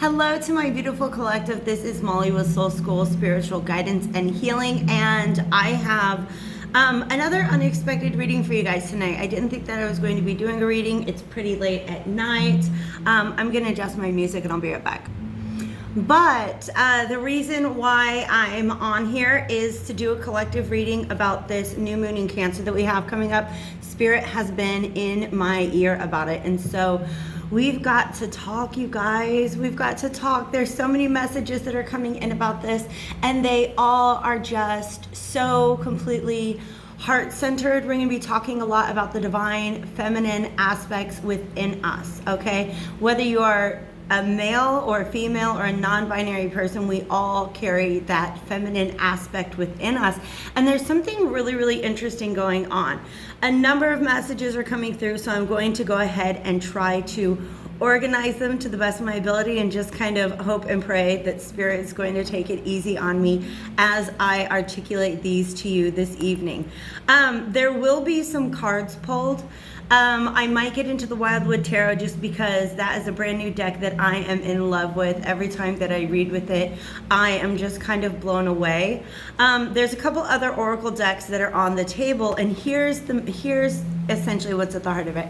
Hello to my beautiful collective. This is Molly with Soul School Spiritual Guidance and Healing, and I have another unexpected reading for you guys tonight. I didn't think that I was going to be doing a reading. It's pretty late at night. I'm going to adjust my music and I'll be right back. But the reason why I'm on here is to do a collective reading about this new moon in Cancer that we have coming up. Spirit has been in my ear about it, and so we've got to talk, you guys. We've got to talk. There's so many messages that are coming in about this, and they all are just so completely heart-centered. We're going to be talking a lot about the divine feminine aspects within us, okay? Whether you are a male or a female or a non-binary person, we all carry that feminine aspect within us. And there's something really, really interesting going on. A number of messages are coming through, so I'm going to go ahead and try to organize them to the best of my ability and just kind of hope and pray that Spirit is going to take it easy on me as I articulate these to you this evening. There will be some cards pulled. I might get into the Wildwood Tarot just because that is a brand new deck that I am in love with. Every time that I read with it, I am just kind of blown away. There's a couple other Oracle decks that are on the table, and here's essentially what's at the heart of it.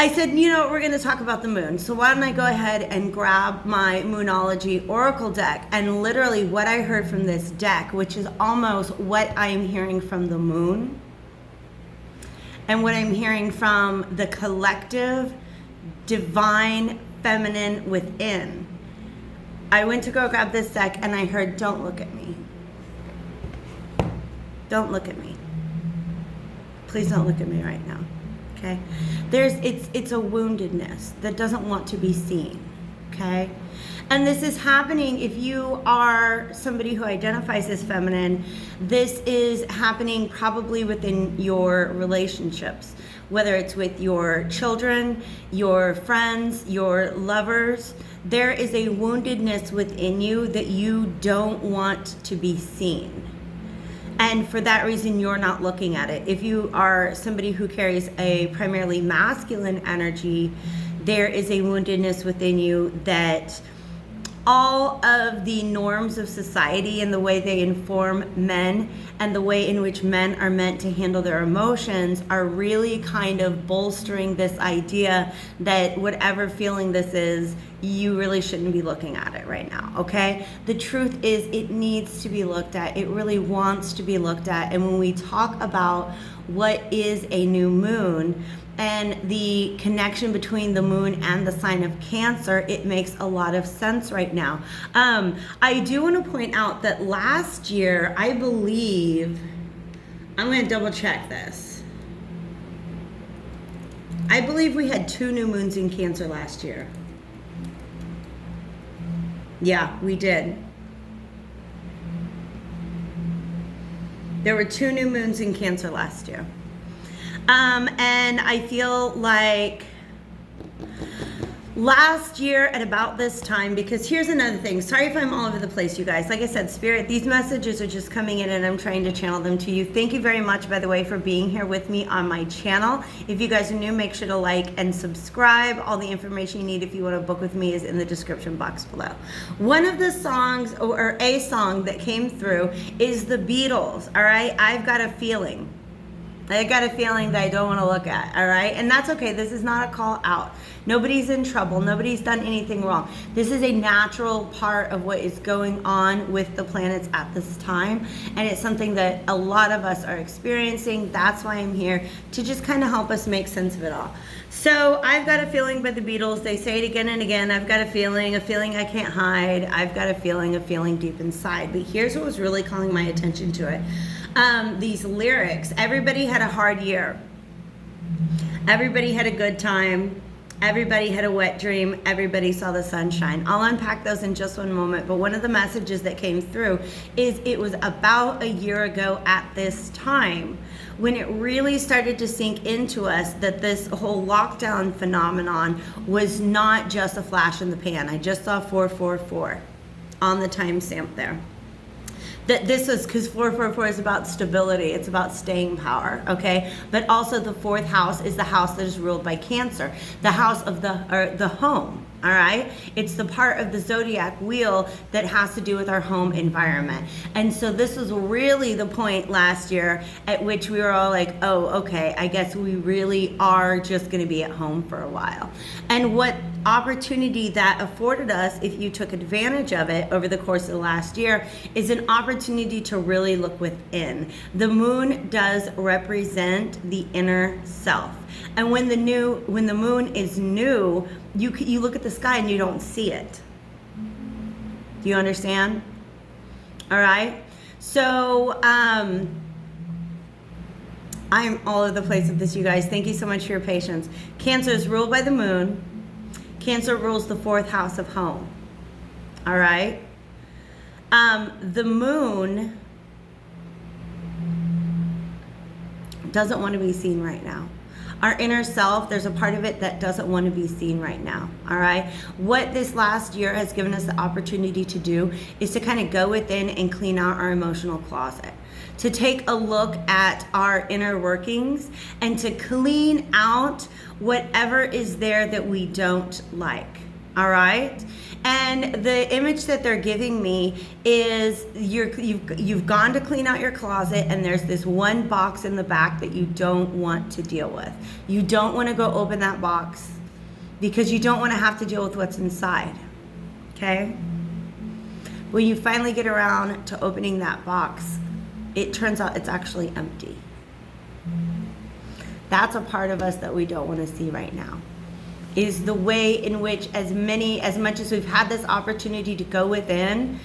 I said, you know, we're going to talk about the moon. So why don't I go ahead and grab my Moonology Oracle deck, and literally what I heard from this deck, which is almost what I am hearing from the moon and what I'm hearing from the collective divine feminine within. I went to go grab this deck and I heard, don't look at me. Don't look at me. Please don't look at me right now. Okay? It's a woundedness that doesn't want to be seen. Okay? And this is happening if you are somebody who identifies as feminine. This is happening probably within your relationships, whether it's with your children, your friends, your lovers. There is a woundedness within you that you don't want to be seen. And for that reason, you're not looking at it. If you are somebody who carries a primarily masculine energy, there is a woundedness within you that all of the norms of society and the way they inform men and the way in which men are meant to handle their emotions are really kind of bolstering this idea that whatever feeling this is, you really shouldn't be looking at it right now, okay? The truth is it needs to be looked at. It really wants to be looked at. And when we talk about what is a new moon, and the connection between the moon and the sign of Cancer, it makes a lot of sense right now. I do want to point out that last year, I believe, I'm going to double check this. I believe we had 2 new moons in Cancer last year. Yeah, we did. There were 2 new moons in Cancer last year. And I feel like last year at about this time, because here's another thing. Sorry if I'm all over the place, you guys. Like I said, Spirit, these messages are just coming in and I'm trying to channel them to you. Thank you very much, by the way, for being here with me on my channel. If you guys are new, make sure to like and subscribe. All the information you need if you want to book with me is in the description box below. One of the songs, or a song that came through, is the Beatles, all right? I've Got a Feeling. I got a feeling that I don't want to look at, all right? And that's okay. This is not a call out. Nobody's in trouble. Nobody's done anything wrong. This is a natural part of what is going on with the planets at this time. And it's something that a lot of us are experiencing. That's why I'm here, to just kind of help us make sense of it all. So I've Got a Feeling by the Beatles. They say it again and again. I've got a feeling I can't hide. I've got a feeling deep inside. But here's what was really calling my attention to it. These lyrics. Everybody had a hard year. Everybody had a good time. Everybody had a wet dream. Everybody saw the sunshine. I'll unpack those in just one moment. But one of the messages that came through is it was about a year ago at this time when it really started to sink into us that this whole lockdown phenomenon was not just a flash in the pan. I just saw 444 on the timestamp there. that this is, because 444 is about stability, it's about staying power, okay? But also the fourth house is the house that is ruled by Cancer, the house of the home, All right. It's the part of the zodiac wheel that has to do with our home environment. And so this was really the point last year at which we were all like, oh, okay, I guess we really are just going to be at home for a while. And what opportunity that afforded us, if you took advantage of it over the course of the last year, is an opportunity to really look within. The moon does represent the inner self. And when the moon is new, you look at the sky and you don't see it. Do you understand? All right. So I'm all over the place with this, you guys. Thank you so much for your patience. Cancer is ruled by the moon. Cancer rules the 4th house of home. All right. The moon doesn't want to be seen right now. Our inner self, there's a part of it that doesn't want to be seen right now, all right? What this last year has given us the opportunity to do is to kind of go within and clean out our emotional closet, to take a look at our inner workings and to clean out whatever is there that we don't like, all right? And the image that they're giving me is you've gone to clean out your closet and there's this one box in the back that you don't want to deal with. You don't want to go open that box because you don't want to have to deal with what's inside, okay? When you finally get around to opening that box, it turns out it's actually empty. That's a part of us that we don't want to see right now. Is the way in which as much as we've had this opportunity to go within,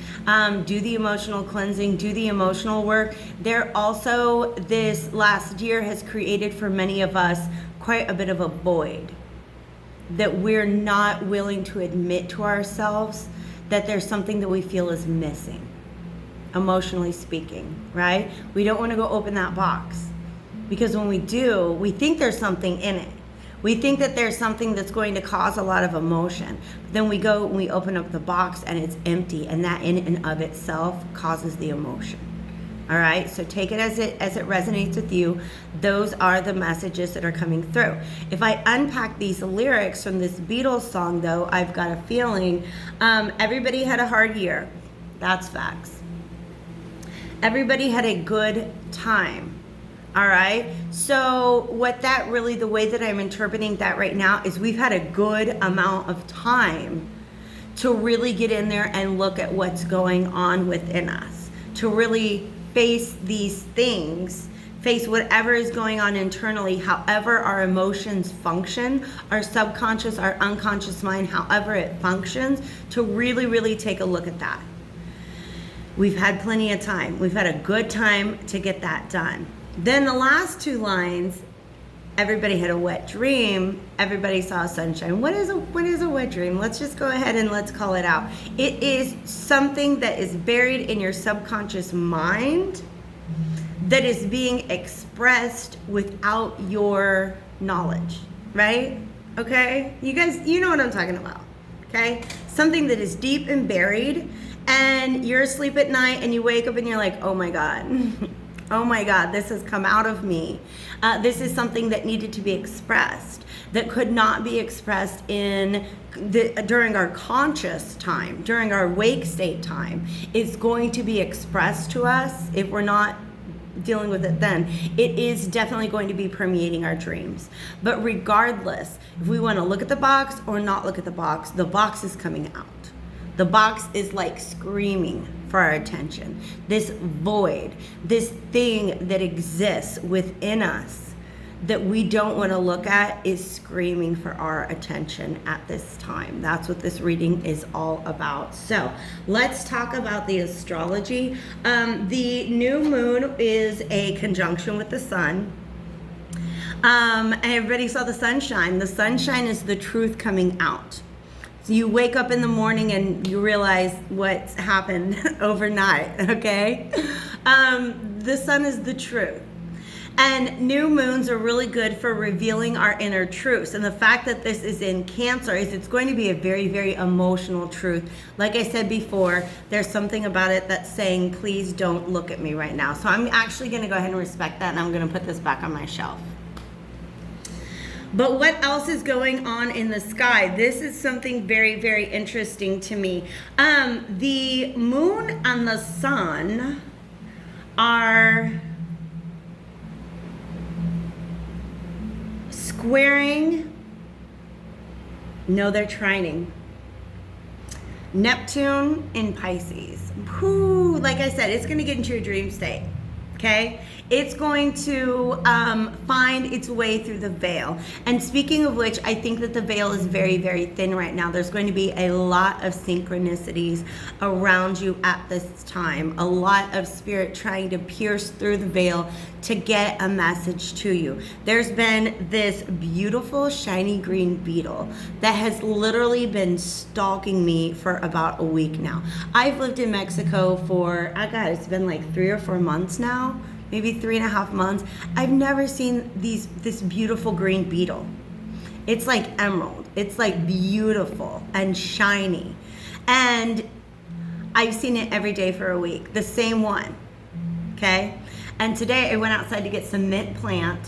do the emotional cleansing, do the emotional work, there also this last year has created for many of us quite a bit of a void that we're not willing to admit to ourselves that there's something that we feel is missing, emotionally speaking, right? We don't want to go open that box because when we do, we think there's something in it. We think that there's something that's going to cause a lot of emotion. But then we go and we open up the box and it's empty, and that in and of itself causes the emotion. All right, so take it as it resonates with you. Those are the messages that are coming through. If I unpack these lyrics from this Beatles song, though, I've got a feeling everybody had a hard year. That's facts. Everybody had a good time. All right. So the way that I'm interpreting that right now is we've had a good amount of time to really get in there and look at what's going on within us, to really face these things, face whatever is going on internally, however our emotions function, our subconscious, our unconscious mind, however it functions, to really, really take a look at that. We've had plenty of time. We've had a good time to get that done. Then the last two lines, everybody had a wet dream, everybody saw sunshine. What is a wet dream? Let's just go ahead and let's call it out. It is something that is buried in your subconscious mind that is being expressed without your knowledge, right? Okay? You guys, you know what I'm talking about, okay? Something that is deep and buried, and you're asleep at night and you wake up and you're like, oh my God. Oh my God, this has come out of me. This is something that needed to be expressed, that could not be expressed during our conscious time, during our wake state time. It's going to be expressed to us if we're not dealing with it then. It is definitely going to be permeating our dreams. But regardless, if we want to look at the box or not look at the box is coming out. The box is like screaming for our attention. This void, this thing that exists within us that we don't want to look at is screaming for our attention at this time. That's what this reading is all about. So let's talk about the astrology. The new moon is a conjunction with the sun. And everybody saw the sunshine. The sunshine is the truth coming out. So you wake up in the morning and you realize what's happened overnight, okay? The sun is the truth. And new moons are really good for revealing our inner truths. And the fact that this is in Cancer is it's going to be a very, very emotional truth. Like I said before, there's something about it that's saying, please don't look at me right now. So I'm actually going to go ahead and respect that, and I'm going to put this back on my shelf. But what else is going on in the sky? This is something very, very interesting to me. The moon and the sun are squaring. No, they're trining. Neptune in Pisces. Whew, like I said, it's going to get into your dream state. Okay, it's going to find its way through the veil. And speaking of which, I think that the veil is very, very thin right now. There's going to be a lot of synchronicities around you at this time. A lot of spirit trying to pierce through the veil to get a message to you. There's been this beautiful shiny green beetle that has literally been stalking me for about a week now. I've lived in Mexico for, it's been like 3 or 4 months now, maybe 3.5 months. I've never seen this beautiful green beetle. It's like emerald. It's like beautiful and shiny. And I've seen it every day for a week, the same one, okay? And today I went outside to get some mint plant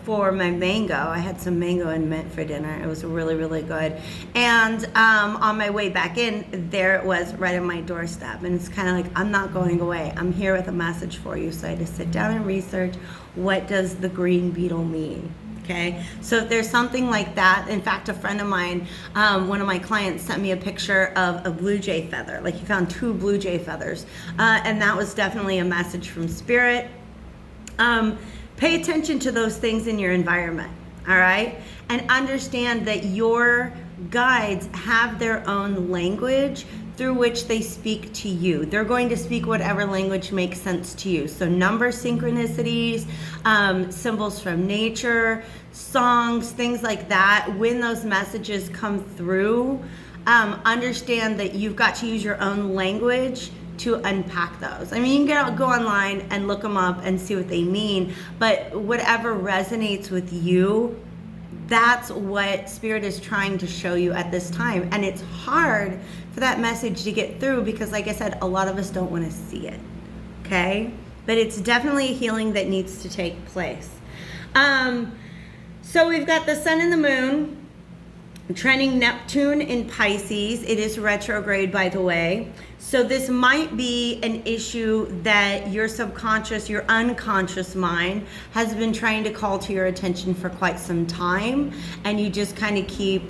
for my mango. I had some mango and mint for dinner. It was really, really good. And on my way back in, there it was right on my doorstep. And it's kind of like, I'm not going away. I'm here with a message for you. So I had to sit down and research, what does the green beetle mean? Okay, so if there's something like that, in fact, a friend of mine, one of my clients sent me a picture of a blue jay feather. Like he found 2 blue jay feathers. And that was definitely a message from spirit. Pay attention to those things in your environment, all right? And understand that your guides have their own language through which they speak to you. They're going to speak whatever language makes sense to you. So number synchronicities, symbols from nature, songs, things like that. When those messages come through, understand that you've got to use your own language to unpack those. I mean, you can go online and look them up and see what they mean, but whatever resonates with you, that's what spirit is trying to show you at this time. And it's hard for that message to get through because, like I said, a lot of us don't want to see it, okay? But it's definitely a healing that needs to take place. So we've got the sun and the moon trending Neptune in Pisces. It is retrograde, by the way. So this might be an issue that your subconscious, your unconscious mind has been trying to call to your attention for quite some time. And you just kind of keep,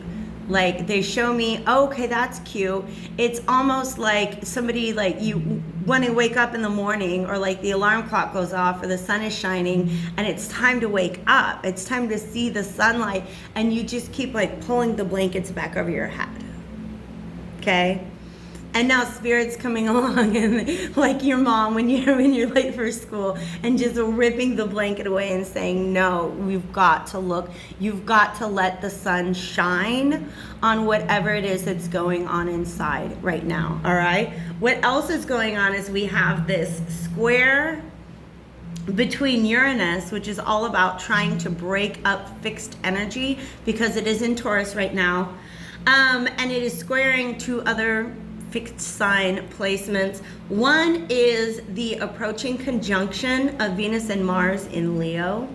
like, they show me, oh, okay, that's cute. It's almost like somebody, like, you when you wake up in the morning, or like the alarm clock goes off, or the sun is shining and it's time to wake up. It's time to see the sunlight, and you just keep like pulling the blankets back over your head. Okay? And now spirit's coming along and like your mom when you're late for school and just ripping the blanket away and saying, no, we've got to look. You've got to let the sun shine on whatever it is that's going on inside right now. All right. What else is going on is we have this square between Uranus, which is all about trying to break up fixed energy because it is in Taurus right now. And it is squaring 2 other fixed sign placements. One is the approaching conjunction of Venus and Mars in Leo.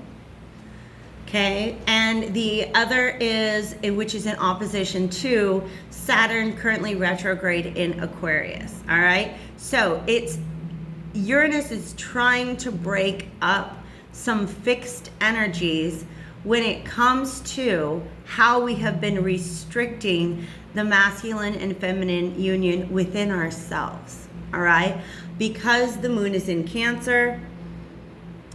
Okay, and the other is, which is in opposition to Saturn, currently retrograde in Aquarius. All right, so it's Uranus is trying to break up some fixed energies when it comes to how we have been restricting the masculine and feminine union within ourselves, all right? Because the moon is in Cancer,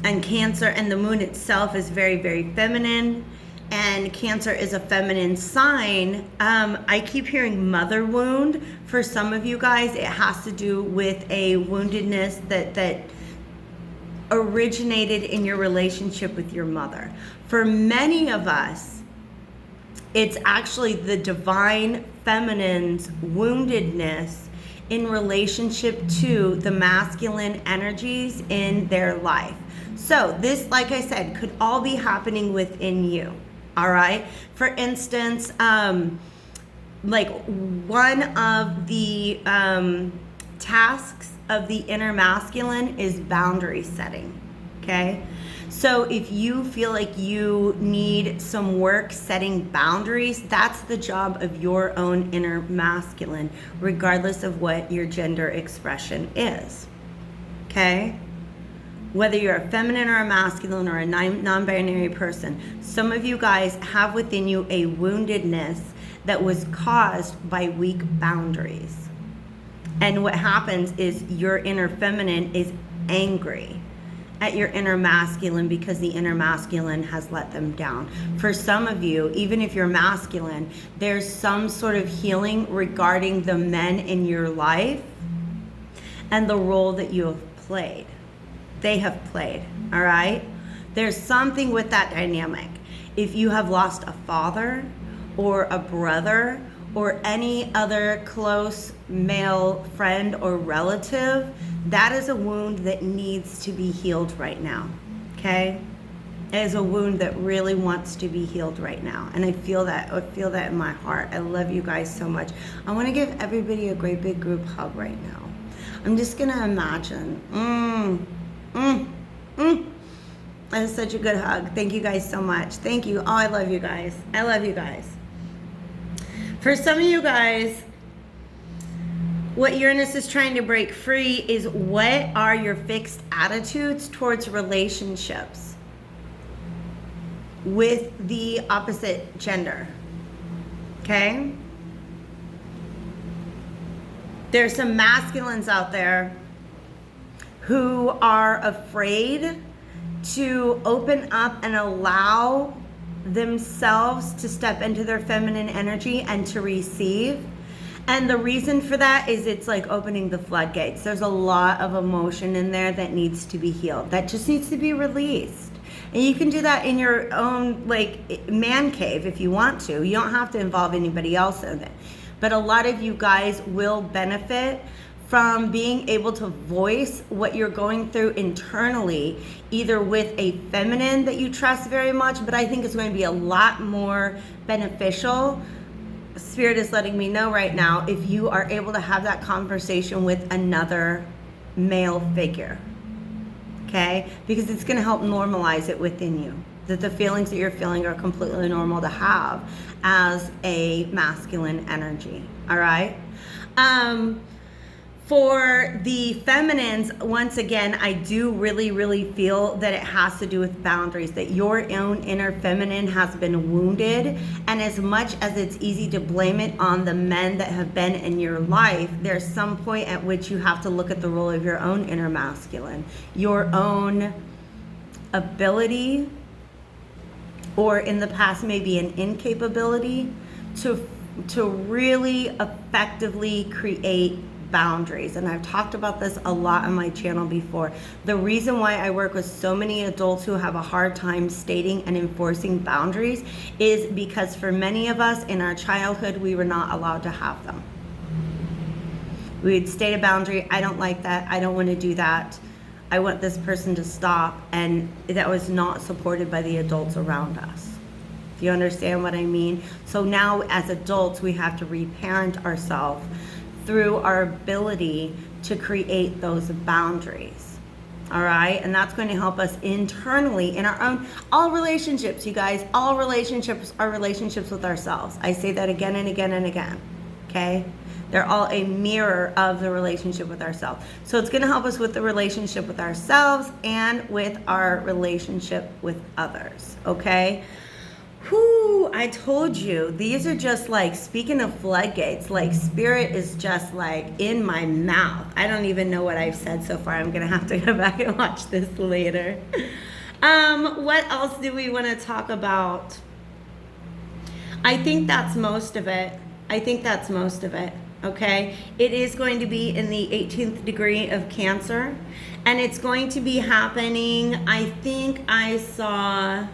and the moon itself is very, very feminine, and Cancer is a feminine sign. I keep hearing mother wound. For some of you guys, it has to do with a woundedness that originated in your relationship with your mother. For many of us, it's actually the divine feminine's woundedness in relationship to the masculine energies in their life. So this, like I said, could all be happening within you, all right? For instance, like one of the tasks of the inner masculine is boundary setting, okay? So if you feel like you need some work setting boundaries, that's the job of your own inner masculine, regardless of what your gender expression is. Okay? Whether you're a feminine or a masculine or a non-binary person, some of you guys have within you a woundedness that was caused by weak boundaries. And what happens is your inner feminine is angry at your inner masculine because the inner masculine has let them down. For some of you, even if you're masculine, there's some sort of healing regarding the men in your life and the role that you have played. They have played, all right? There's something with that dynamic. If you have lost a father or a brother or any other close male friend or relative, that is a wound that needs to be healed right now, okay? It is a wound that really wants to be healed right now. And I feel that in my heart. I love you guys so much. I want to give everybody a great big group hug right now. I'm just gonna imagine. That is such a good hug. Thank you guys so much. Thank you. Oh, I love you guys. I love you guys. For some of you guys, what Uranus is trying to break free is what are your fixed attitudes towards relationships with the opposite gender. Okay? There's some masculines out there who are afraid to open up and allow themselves to step into their feminine energy and to receive. And the reason for that is it's like opening the floodgates. There's a lot of emotion in there that needs to be healed. That just needs to be released. And you can do that in your own like man cave if you want to. You don't have to involve anybody else in it. But a lot of you guys will benefit from being able to voice what you're going through internally, either with a feminine that you trust very much, but I think it's going to be a lot more beneficial. Spirit is letting me know right now if you are able to have that conversation with another male figure, okay? Because it's going to help normalize it within you, that the feelings that you're feeling are completely normal to have as a masculine energy, all right? For the feminines, once again, I do really feel that it has to do with boundaries, that your own inner feminine has been wounded. And as much as it's easy to blame it on the men that have been in your life, there's some point at which you have to look at the role of your own inner masculine, your own ability, or in the past, maybe an incapability to really effectively create boundaries. And I've talked about this a lot on my channel before. The reason why I work with so many adults who have a hard time stating and enforcing boundaries is because for many of us in our childhood, we were not allowed to have them. We'd state a boundary. I don't like that. I don't want to do that. I want this person to stop. And that was not supported by the adults around us. Do you understand what I mean? So now as adults, we have to reparent ourselves through our ability to create those boundaries. All right? And that's going to help us internally in our own, all relationships, you guys, all relationships are relationships with ourselves. I say that again and again and again. Okay? They're all a mirror of the relationship with ourselves. So it's going to help us with the relationship with ourselves and with our relationship with others. Okay? Whew, I told you, these are just like, speaking of floodgates, like spirit is just like in my mouth. I don't even know what I've said so far. I'm gonna have to go back and watch this later. What else do we want to talk about? I think that's most of it. Okay? It is going to be in the 18th degree of Cancer, and it's going to be happening, I think I saw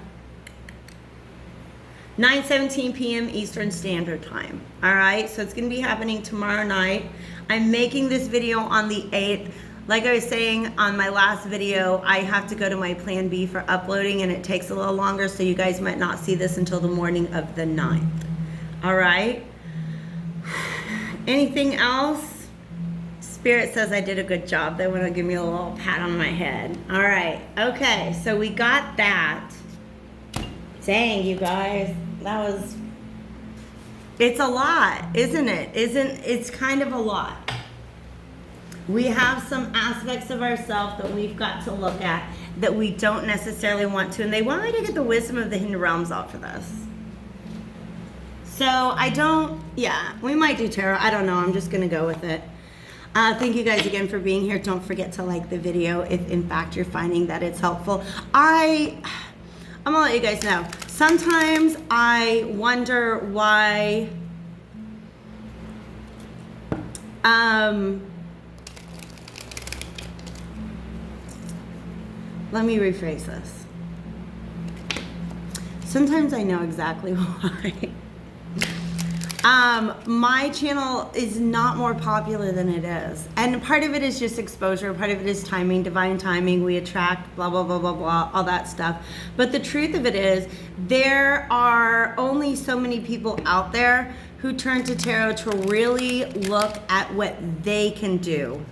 9:17 p.m. Eastern Standard Time. All right, so it's going to be happening tomorrow night. I'm making this video on the 8th. Like I was saying on my last video, I have to go to my plan B for uploading, and it takes a little longer, so you guys might not see this until the morning of the 9th. All right? Anything else? Spirit says I did a good job. They want to give me a little pat on my head. All right. Okay. So we got that. Dang, you guys. It's a lot, isn't it? It's kind of a lot. We have some aspects of ourselves that we've got to look at that we don't necessarily want to. And they want me to get the wisdom of the hidden realms out for this. So we might do tarot. I don't know. I'm just going to go with it. Thank you guys again for being here. Don't forget to like the video if in fact you're finding that it's helpful. I'm gonna let you guys know. Sometimes I wonder why let me rephrase this. Sometimes I know exactly why. My channel is not more popular than it is. And part of it is just exposure. Part of it is timing, divine timing. We attract, blah, blah, blah, blah, blah, all that stuff. But the truth of it is there are only so many people out there who turn to tarot to really look at what they can do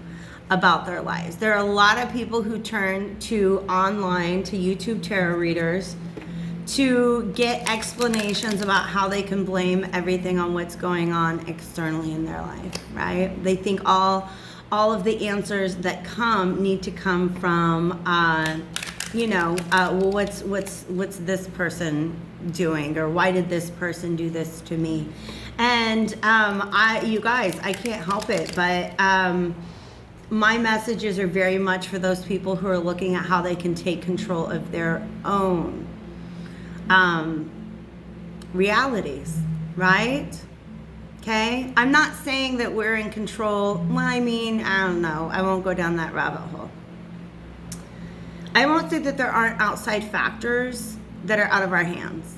about their lives. There are a lot of people who turn to online, to YouTube tarot readers, to get explanations about how they can blame everything on what's going on externally in their life, right? They think all of the answers that come need to come from, well, what's this person doing, or why did this person do this to me? And you guys, I can't help it, but my messages are very much for those people who are looking at how they can take control of their own realities, right? Okay? I'm not saying that we're in control. Well, I mean, I don't know. I won't go down that rabbit hole. I won't say that there aren't outside factors that are out of our hands.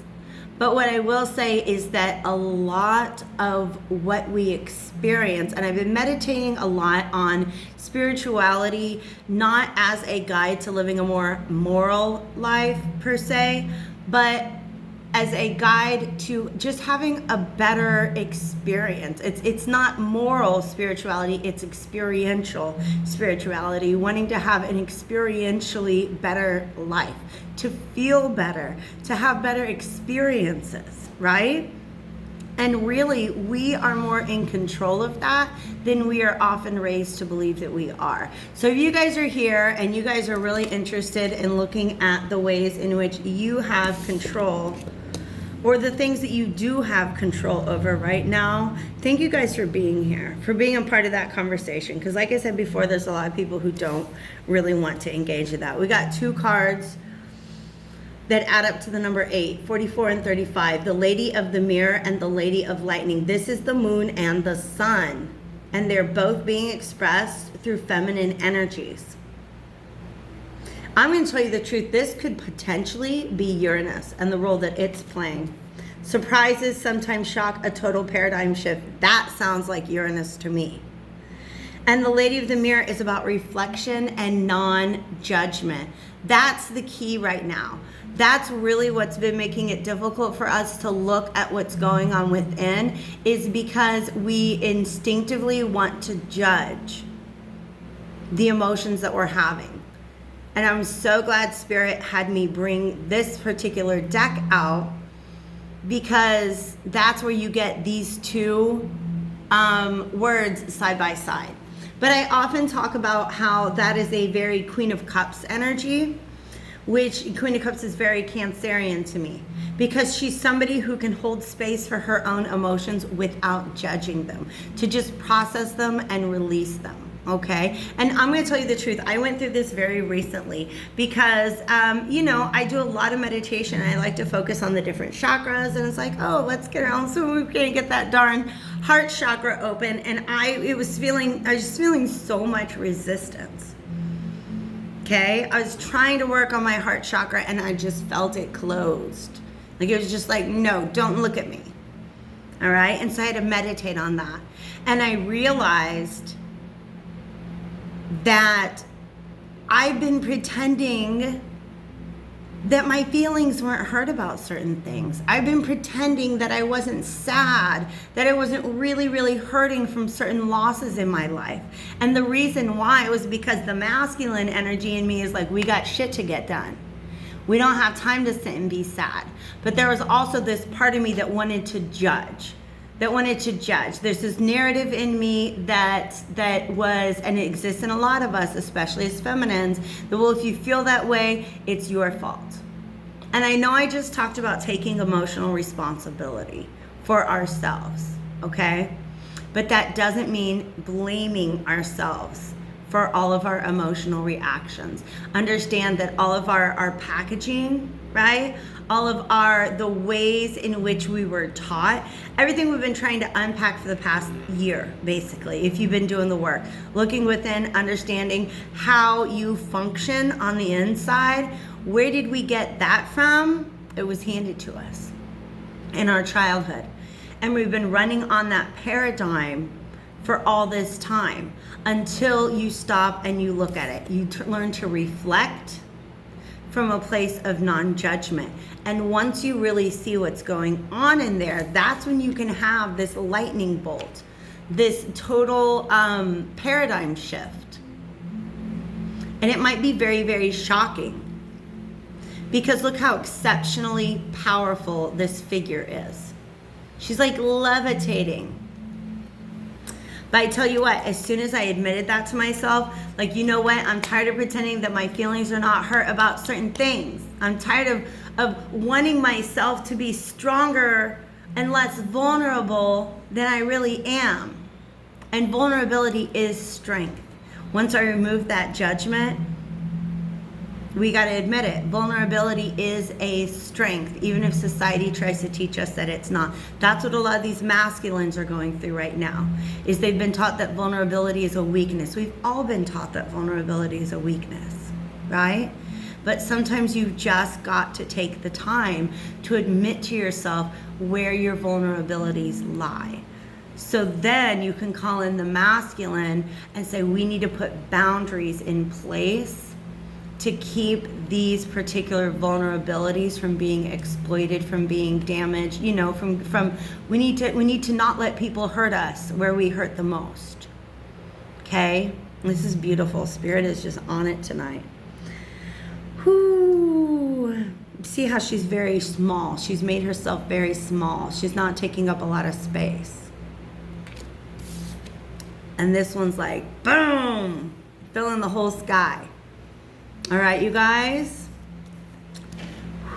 But what I will say is that a lot of what we experience, and I've been meditating a lot on spirituality, not as a guide to living a more moral life per se, but as a guide to just having a better experience. It's not moral spirituality, it's experiential spirituality, wanting to have an experientially better life, to feel better, to have better experiences, right? And really, we are more in control of that than we are often raised to believe that we are. So if you guys are here and you guys are really interested in looking at the ways in which you have control, or the things that you do have control over right now, thank you guys for being here, for being a part of that conversation. Because like I said before, there's a lot of people who don't really want to engage in that. We got two cards that add up to the number 8, 44 and 35, the Lady of the Mirror and the Lady of Lightning. This is the moon and the sun, and they're both being expressed through feminine energies. I'm going to tell you the truth. This could potentially be Uranus and the role that it's playing. Surprises sometimes shock, a total paradigm shift. That sounds like Uranus to me. And the Lady of the Mirror is about reflection and non-judgment. That's the key right now. That's really what's been making it difficult for us to look at what's going on within, is because we instinctively want to judge the emotions that we're having. And I'm so glad Spirit had me bring this particular deck out, because that's where you get these two words side by side. But I often talk about how that is a very Queen of Cups energy, which Queen of Cups is very Cancerian to me, because she's somebody who can hold space for her own emotions without judging them, to just process them and release them. Okay, and I'm going to tell you the truth. I went through this very recently because, I do a lot of meditation. I like to focus on the different chakras, and it's like, oh, let's get around. So we're going to get that darn heart chakra open, and I was just feeling so much resistance. Okay, I was trying to work on my heart chakra, and I just felt it closed. Like it was just like, no, don't look at me. All right, and so I had to meditate on that, and I realized that I've been pretending that my feelings weren't hurt about certain things. I've been pretending that I wasn't sad, that I wasn't really, really hurting from certain losses in my life. And the reason why was because the masculine energy in me is like, we got shit to get done. We don't have time to sit and be sad. But there was also this part of me that wanted to judge. There's this narrative in me that was, and it exists in a lot of us, especially as feminines, that, well, if you feel that way, it's your fault. And I know I just talked about taking emotional responsibility for ourselves, okay? But that doesn't mean blaming ourselves for all of our emotional reactions. Understand that all of our packaging, right? All of the ways in which we were taught, everything we've been trying to unpack for the past year, basically, if you've been doing the work, looking within, understanding how you function on the inside. Where did we get that from? It was handed to us in our childhood. And we've been running on that paradigm for all this time until you stop and you look at it. You learn to reflect from a place of non-judgment. And once you really see what's going on in there, that's when you can have this lightning bolt, this total paradigm shift. And it might be very, very shocking, because look how exceptionally powerful this figure is. She's like levitating. But I tell you what, as soon as I admitted that to myself, like, you know what? I'm tired of pretending that my feelings are not hurt about certain things. I'm tired of wanting myself to be stronger and less vulnerable than I really am. And vulnerability is strength. Once I remove that judgment, we got to admit it. Vulnerability is a strength, even if society tries to teach us that it's not. That's what a lot of these masculines are going through right now, is they've been taught that vulnerability is a weakness. We've all been taught that vulnerability is a weakness, right? But sometimes you've just got to take the time to admit to yourself where your vulnerabilities lie. So then you can call in the masculine and say, we need to put boundaries in place to keep these particular vulnerabilities from being exploited, from being damaged, you know, from we need to not let people hurt us where we hurt the most. Okay? This is beautiful. Spirit is just on it tonight. Whoo. See how she's very small. She's made herself very small. She's not taking up a lot of space. And this one's like, boom, filling the whole sky. All right, you guys.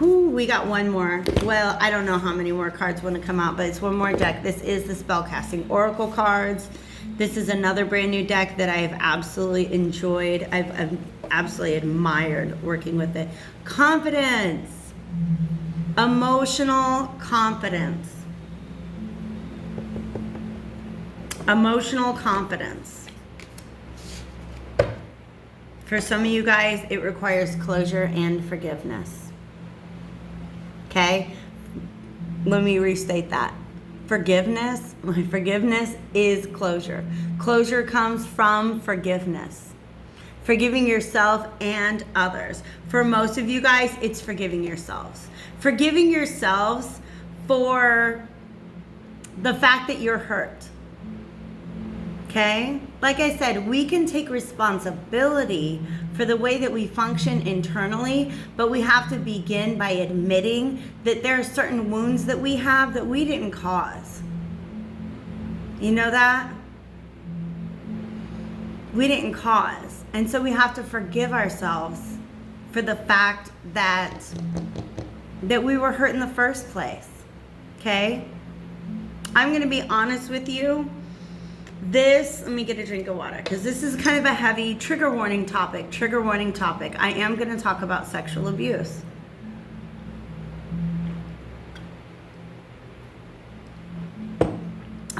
We got one more. Well, I don't know how many more cards want to come out, but it's one more deck. This is the Spellcasting Oracle cards. This is another brand new deck that I have absolutely enjoyed. I've absolutely admired working with it. Confidence. Emotional confidence. Emotional confidence. For some of you guys, it requires closure and forgiveness. Okay? Let me restate that. Forgiveness is closure. Closure comes from forgiveness. Forgiving yourself and others. For most of you guys, it's forgiving yourselves. Forgiving yourselves for the fact that you're hurt. Okay? Like I said, we can take responsibility for the way that we function internally, but we have to begin by admitting that there are certain wounds that we have that we didn't cause. You know that? We didn't cause. And so we have to forgive ourselves for the fact that we were hurt in the first place. Okay? I'm going to be honest with you. Let me get a drink of water, because this is kind of a heavy trigger warning topic. I am going to talk about sexual abuse.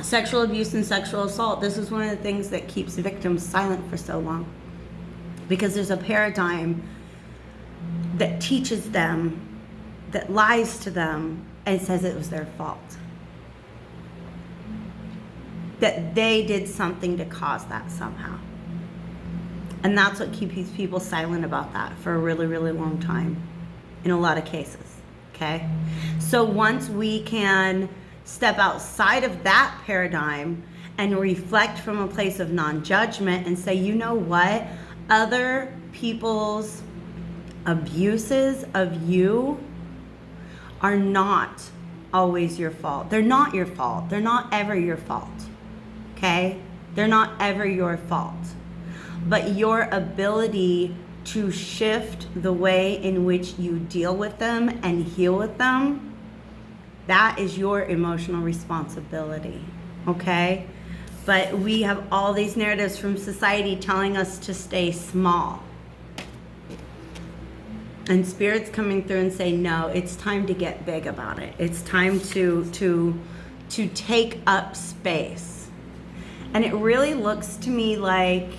Sexual abuse and sexual assault. This is one of the things that keeps victims silent for so long, because there's a paradigm that teaches them, that lies to them, and says it was their fault. That they did something to cause that somehow. And that's what keeps people silent about that for a really, really long time. in a lot of cases, okay? So once we can step outside of that paradigm and reflect from a place of non-judgment and say, you know what? Other people's abuses of you are not always your fault. They're not your fault. They're not ever your fault, okay? They're not ever your fault. But your ability to shift the way in which you deal with them and heal with them, that is your emotional responsibility, okay? But we have all these narratives from society telling us to stay small. And Spirit's coming through and say, no, it's time to get big about it. It's time to take up space. And it really looks to me like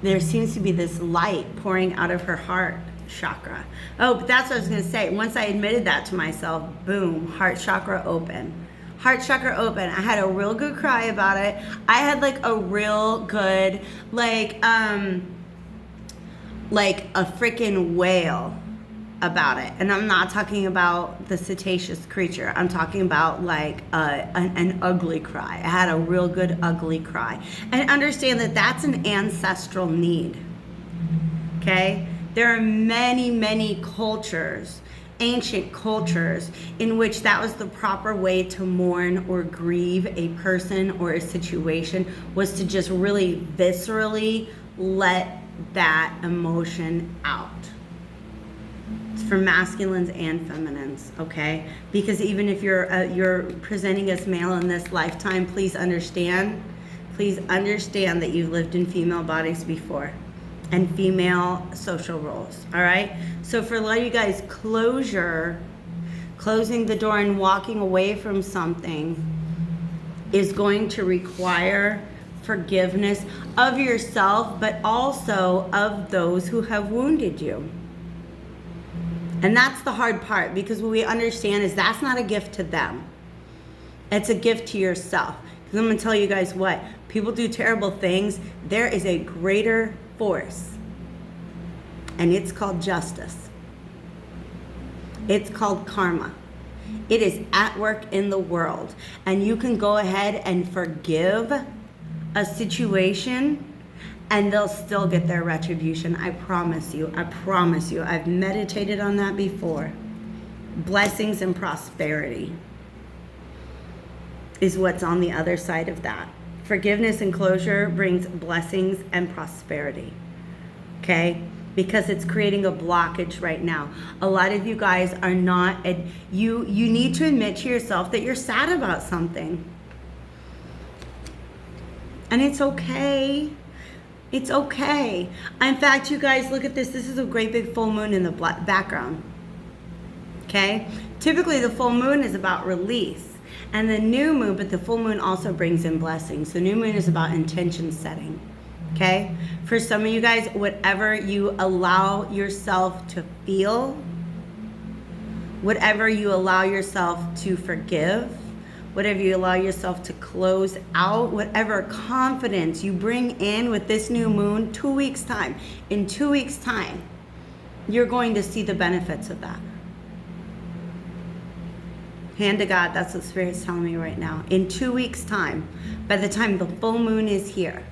there seems to be this light pouring out of her heart chakra. Oh, but that's what I was going to say. Once I admitted that to myself, boom, heart chakra open. Heart chakra open. I had a real good cry about it. I had like a real good, like a freaking whale about it. And I'm not talking about the cetaceous creature. I'm talking about like an ugly cry. I had a real good ugly cry. And understand that that's an ancestral need. Okay? There are many, many cultures, ancient cultures, in which that was the proper way to mourn or grieve a person or a situation, was to just really viscerally let that emotion out. It's for masculines and feminines, okay? Because even if you're presenting as male in this lifetime, please understand that you've lived in female bodies before and female social roles, all right? So for a lot of you guys, closing the door and walking away from something is going to require forgiveness of yourself, but also of those who have wounded you. And that's the hard part, because what we understand is that's not a gift to them. It's a gift to yourself. Because I'm going to tell you guys what, people do terrible things. There is a greater force, and it's called justice. It's called karma. It is at work in the world, and you can go ahead and forgive a situation and they'll still get their retribution. I promise you. I've meditated on that before. Blessings and prosperity is what's on the other side of that. Forgiveness and closure brings blessings and prosperity, okay? Because it's creating a blockage right now. A lot of you guys are not, you need to admit to yourself that you're sad about something. And it's okay. It's okay. In fact, you guys, look at this. This is a great big full moon in the background. Okay? Typically, the full moon is about release. And the new moon, but the full moon also brings in blessings. The new moon is about intention setting. Okay? For some of you guys, whatever you allow yourself to feel, whatever you allow yourself to forgive, whatever you allow yourself to close out, whatever confidence you bring in with this new moon, 2 weeks time. In 2 weeks time, you're going to see the benefits of that. Hand to God, that's what Spirit's telling me right now. In 2 weeks time, by the time the full moon is here,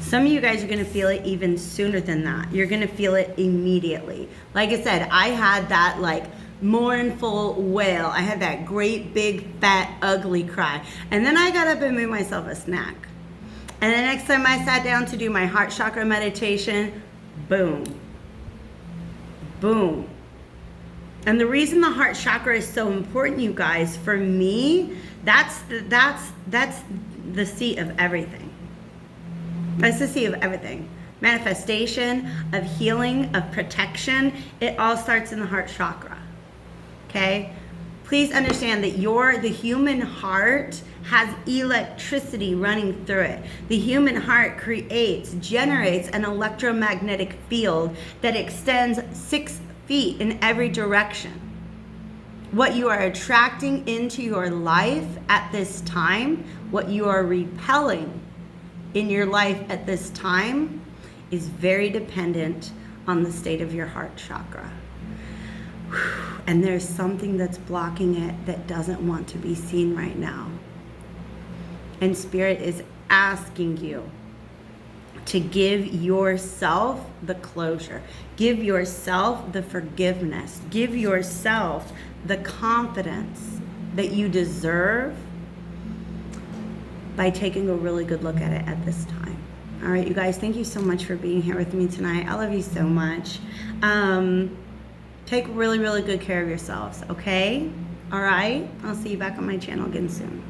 some of you guys are going to feel it even sooner than that. You're going to feel it immediately. Like I said, I had that like mournful wail. I had that great big fat ugly cry, and then I got up and made myself a snack. And the next time I sat down to do my heart chakra meditation, boom, boom. And the reason the heart chakra is so important, you guys, for me, that's the seat of everything. That's the seat of everything. Manifestation, of healing, of protection, it all starts in the heart chakra. Okay? Please understand that the human heart has electricity running through it. The human heart generates an electromagnetic field that extends 6 feet in every direction. What you are attracting into your life at this time, what you are repelling in your life at this time, is very dependent on the state of your heart chakra. And there's something that's blocking it that doesn't want to be seen right now. And Spirit is asking you to give yourself the closure, give yourself the forgiveness, give yourself the confidence that you deserve by taking a really good look at it at this time. All right, you guys, thank you so much for being here with me tonight. I love you so much. Take really, really good care of yourselves, okay? All right? I'll see you back on my channel again soon.